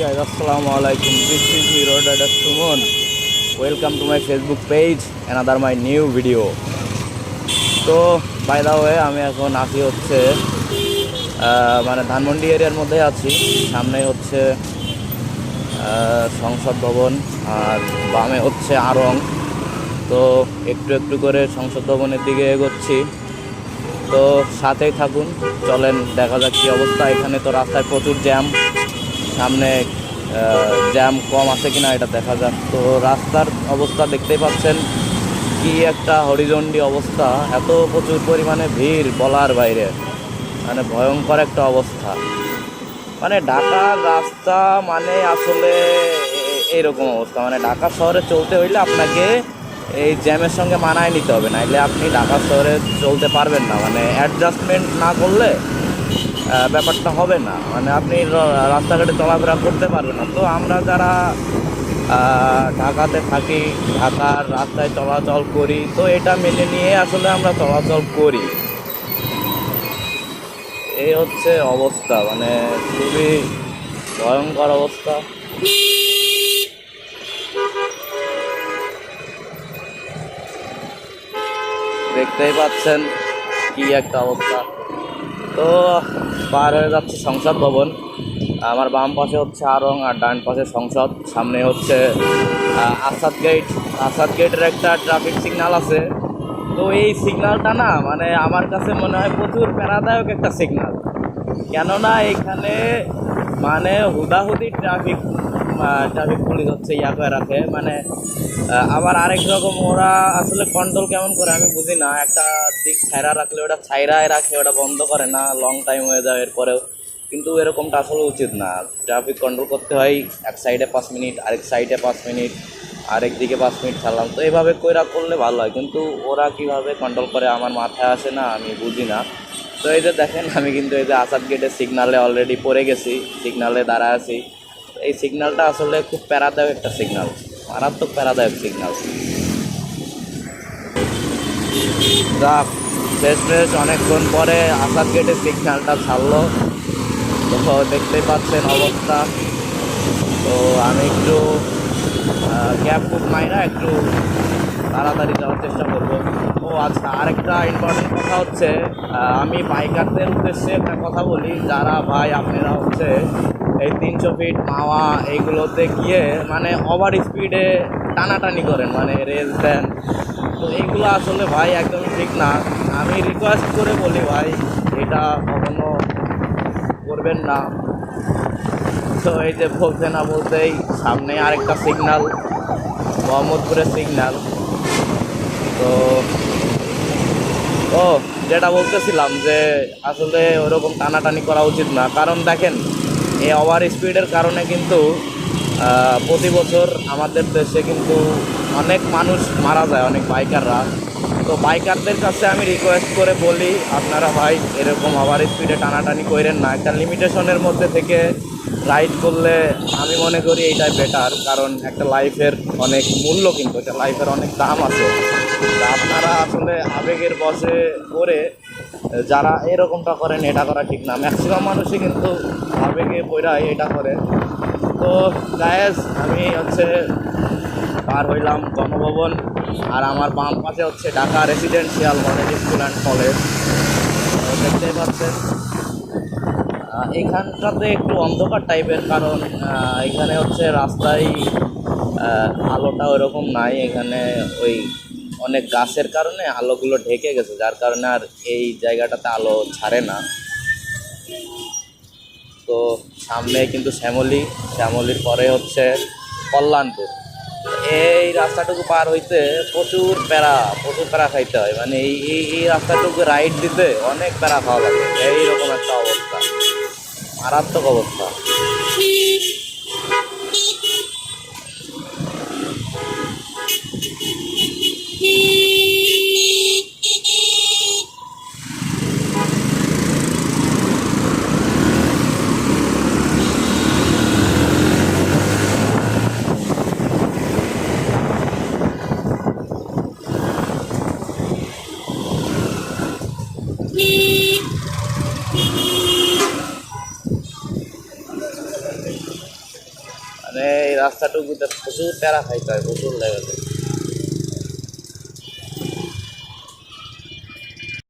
guys, Assalamualaikum. This is me, Rodada Sumon. Welcome to my Facebook page, another my new video. তো by the way আমি এখন আছি হচ্ছে মানে ধানমন্ডি এরিয়ার মধ্যে আছি। সামনে হচ্ছে সংসদ ভবন আর বামে হচ্ছে আড়ং। তো একটু একটু করে সংসদ ভবনের দিকে এগোচ্ছি, তো সাথেই থাকুন, চলেন দেখা যাক কী অবস্থা। এখানে তো রাস্তায় প্রচুর জ্যাম, সামনে জ্যাম কম আছে কিনা এটা দেখা যাক। তো রাস্তার অবস্থা দেখতেই পাচ্ছেন, কি একটা হরিজন্ডি অবস্থা, এত প্রচুর পরিমাণে ভিড় বলার বাইরে, মানে ভয়ঙ্কর একটা অবস্থা। মানে ঢাকার রাস্তা মানে আসলে এইরকম অবস্থা, মানে ঢাকা শহরে চলতে হইলে আপনাকে এই জ্যামের সঙ্গে মানায় নিতে হবে, নাইলে আপনি ঢাকা শহরে চলতে পারবেন না। মানে অ্যাডজাস্টমেন্ট না করলে ব্যাপারটা হবে না, মানে আপনি রাস্তাঘাটে চলাফেরা করতে পারবেন না। তো আমরা যারা ঢাকাতে থাকি, ঢাকার রাস্তায় চলাচল করি, তো এটা মেনে নিয়ে আসলে আমরা চলাচল করি। এই হচ্ছে অবস্থা, মানে খুবই ভয়ঙ্কর অবস্থা। দেখতেই পাচ্ছেন কি একটা অবস্থা। তো পার হয়ে যাচ্ছে সংসদ ভবন, আমার বাম পাশে হচ্ছে আড়ং আর ডান পাশে সংসদ। সামনে হচ্ছে আসাদ গেটের একটা ট্রাফিক সিগন্যাল আছে। তো এই সিগন্যালটা না, মানে আমার কাছে মনে হয় প্রচুর প্যারাদায়ক একটা সিগন্যাল, কেননা এখানে মানে হুদাহুদি ট্রাফিক পুলিশ হচ্ছে ইয়া করে রাখে। মানে আবার আরেক রকম ওরা আসলে কন্ট্রোল কেমন করে আমি বুঝি না। একটা দিক ছাইরা রাখলে ওটা ছাইরায় রাখে, ওটা বন্ধ করে না, লং টাইম হয়ে যায় এরপরেও। কিন্তু এরকমটা আসলে উচিত না। ট্রাফিক কন্ট্রোল করতে হয়, এক সাইডে 5 মিনিট, আরেক সাইডে 5 মিনিট, আরেক দিকে 5 মিনিট ছাড়লাম। তো এইভাবে কইরা করলে ভালো হয়, কিন্তু ওরা কীভাবে কন্ট্রোল করে আমার মাথায় আসে না, আমি বুঝি না। তো এই যে দেখেন, আমি কিন্তু এই যে আসাদ গেটের সিগনালে অলরেডি পড়ে গেছি, সিগনালে দাঁড়ায় আছি। এই সিগন্যালটা আসলে খুব প্যারাদায়ক একটা সিগন্যাল, মারাত্মক প্যারাদায়ক সিগন্যাল। যাক, শেষ অনেকক্ষণ পরে আসাদ গেটের সিগন্যালটা ছাড়লো। তো দেখতেই পাচ্ছেন অবস্থা। তো আমি একটু ক্যাব বুক মাইরা একটু তাড়াতাড়ি যাওয়ার চেষ্টা করবো। ও আচ্ছা, আরেকটা ইম্পর্টেন্ট কথা হচ্ছে, আমি বাইকারদের উদ্দেশ্যে একটা কথা বলি, যারা ভাই আপনারা হচ্ছে এই 300 ফিট মাওয়া এইগুলোতে গিয়ে মানে ওভার স্পিডে টানাটানি করেন, মানে রেস দেন, তো এইগুলো আসলে ভাই একদমই ঠিক না। আমি রিকোয়েস্ট করে বলি ভাই, এটা কখনো করবেন না। তো এই যে বলতে না বলতেই সামনে আরেকটা সিগন্যাল, মোহাম্মদপুরের সিগন্যাল। তো যেটা বলতেছিলাম যে আসলে ওরকম টানাটানি করা উচিত না, কারণ দেখেন এই ওভার স্পিডের কারণে কিন্তু প্রতি বছর আমাদের দেশে কিন্তু অনেক মানুষ মারা যায়, অনেক বাইকাররা। তো বাইকারদের কাছে আমি রিকোয়েস্ট করে বলি, আপনারা ভাই এরকম ওভার স্পিডে টানাটানি করেন না, একটা লিমিটেশনের মধ্যে থেকে রাইড করলে আমি মনে করি এইটাই বেটার। কারণ একটা লাইফের অনেক মূল্য, কিন্তু একটা লাইফের অনেক দাম আছে। তা আপনারা আসলে আবেগের বশে করে যারা এরকমটা করেন, এটা করা ঠিক না। ম্যাক্সিমাম মানুষই কিন্তু আবেগে পড়ায় এটা করে। তো গায়েস, আমি হচ্ছে পার হইলাম গণভবন, আর আমার বাম পাশে হচ্ছে Dhaka residential model school and college. দেখতেই পাচ্ছেন এখানটাতে একটু অন্ধকার টাইপের, কারণ এখানে হচ্ছে রাস্তায় আলোটা ওরকম নাই। এখানে ওই অনেক গাছের কারণে আলোগুলো ঢেকে গেছে, যার কারণে আর এই জায়গাটাতে আলো ছাড়ে না। তো সামনে কিন্তু শ্যামলির পরে হচ্ছে কল্যাণপুর। এই রাস্তাটুকু পার হইতে প্রচুর প্যারা খাইতে হয়, মানে এই রাস্তাটুকু রাইড দিতে অনেক প্যারা খাওয়া লাগে। এইরকম একটা অবস্থা, মারাত্মক অবস্থা। মানে এই রাস্তাটুকুতে প্রচুর প্যারা খাইতে হয়, প্রচুর লেভেলে।